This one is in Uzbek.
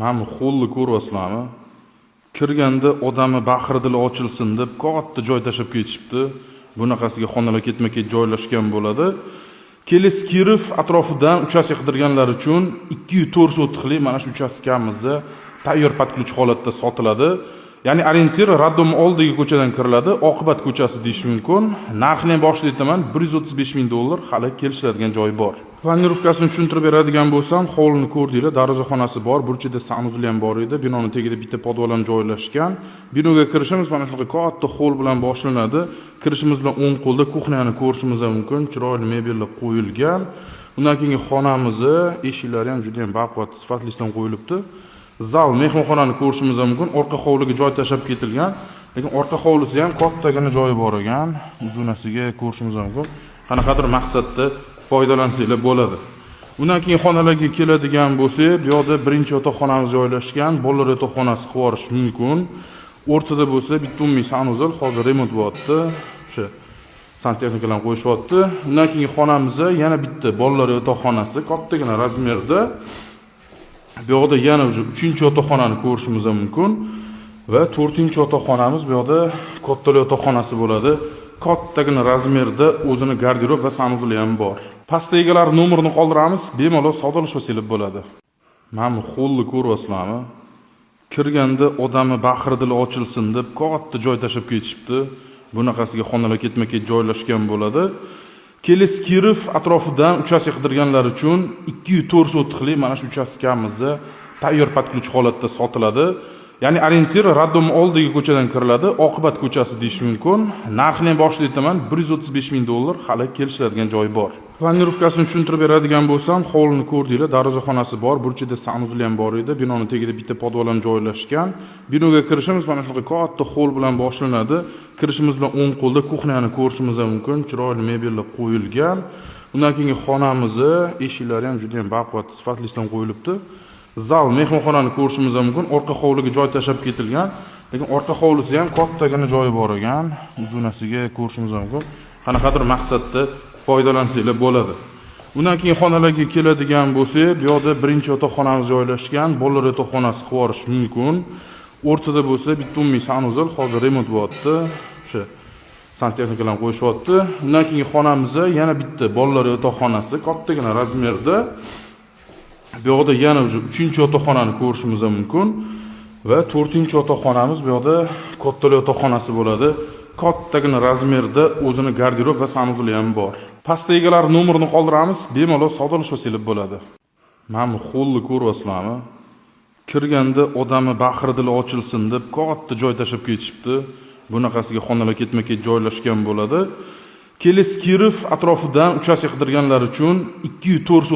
Mana xo'lni ko'ryapsizlarmi? Kirganda odamni bahri dili ochilsin deb katta joy tashab ketishibdi. Bunaqasiga xonalar ketma-ket joylashgan bo'ladi. Kelis kirib atrofidan uchastka qidirganlar uchun 204 sotixli mana shu uchastkamizni tayyor patkulch holatda sotiladi. Ya'ni orientir Raddom oldagi ko'chadan kiriladi, Oqibat ko'chasi deyish mumkin. Narxini ham boshida aytaman, $135,000 hali kelishadigan joy bor. Planirovkasini tushuntirib beradigan bo'lsam, hovlini ko'rdinglar, darvozaxonasi bor, burchida sanuzli ham bor edi. Binoning tagida bitta podval ham joylashgan. Binoga kirishimiz mana shunaqa katta holl bilan boshlanadi. Kirishimiz bilan o'ng qo'lda kuxnyani ko'rishimiz mumkin. Chiroyli mebellar qo'yilgan. Undan keyingi xonamizni eshiklari ham juda ham baquvvat, sifatlisan qo'yilibdi. Zal mehmonxonani ko'rishimiz mumkin. Orqa hovliga joy tashab ketilgan, lekin orqa hovlisi ham kattagina joyi bor ekan. Uzunasiga ko'rishimiz mumkin. Qanaqadir maqsadda foydalansanglar bo'ladi. Undan keyin xonalarga keladigan bo'lsak, bu yerda birinchi yotoqxonamiz joylashgan, bolalar yotoqxonasi qilib yuborish mumkin. O'rtada bo'lsa bitta umumiy sanuzil, hozir remont bo'lyapti. O'sha santexnikalarni qo'yishyapti. Undan keyin xonamizda yana bitta bolalar yotoqxonasi, kattagina razmerda. Bu yerda yana o'sha 3-yotoqxonani ko'rishimiz mumkin va 4-yotoqxonamiz bu yerda katta yotoqxonasi bo'ladi. Kattagina razmerda o'zini garderob va sanuzli ham bor. Pastda egalar nomerini qoldiramiz, bemalol savdolashib bo'ladi. Mana xo'lni ko'ryapsizlarmi? Kirganda odamni bahri dili ochilsin deb katta joy tashab ketishibdi. Bunaqasiga xonalar ketma-ket joylashgan bo'ladi. Kelis kirib atrofidan uchastka qidirganlar uchun 204 sotixli mana shu uchastkamizni tayyor patkulch holatda sotiladi. Ya'ni orientir Raddom oldagi ko'chadan kiriladi, Oqibat ko'chasi deyish mumkin. Narxini ham boshida aytaman, $135,000 hali kelishadigan joy bor. Planirovkasini tushuntirib beradigan bo'lsam, hovlini ko'rdinglar, darvozaxonasi bor, burchida sanuzli ham bor edi. Binoning tagida bitta podval ham joylashgan. Binoga kirishimiz mana shunaqa katta holl bilan boshlanadi. Kirishimiz bilan o'ng qo'lda kuxnyani ko'rishimiz mumkin. Chiroyli mebellar qo'yilgan. Undan keyingi xonamizni eshiklari ham juda ham baquvvat, sifatlisan qo'yilibdi. Zal mehmonxonani ko'rishimiz mumkin. Orqa hovliga joy tashab ketilgan, lekin orqa hovlisi ham kattagina joyi bor ekan. Uzunasiga ko'rishimiz mumkin. Qanaqadir maqsadda foydalansanglar bo'ladi. Undan keyin xonalarga keladigan bo'lsak, bu yerda birinchi yotoqxonamiz joylashgan, bolalar yotoqxonasi qilib yuborish mumkin. O'rtada bo'lsa bitta umumiy sanuzil, hozir remont bo'lyapti. O'sha santexnikalarni qo'yishyapti. Undan keyin xonamizda yana bitta bolalar yotoqxonasi, kattagina razmerda. Bu yerda yana o'sha 3-yotoqxonani ko'rishimiz mumkin va 4-yotoqxonamiz bu yerda katta yotoqxonasi bo'ladi. Kattagina razmerda o'zini garderob va sanuzli ham bor. Pastda egalar nomerini qoldiramiz, bemalol savdolashib bo'ladi. Mana xo'lni ko'ryapsizlarmi? Kirganda odamni bahri dili ochilsin deb katta joy tashab ketishibdi. Bunaqasiga xonalar ketma-ket joylashgan bo'ladi. Kelis kirib atrofidan uchastka qidirganlar uchun 204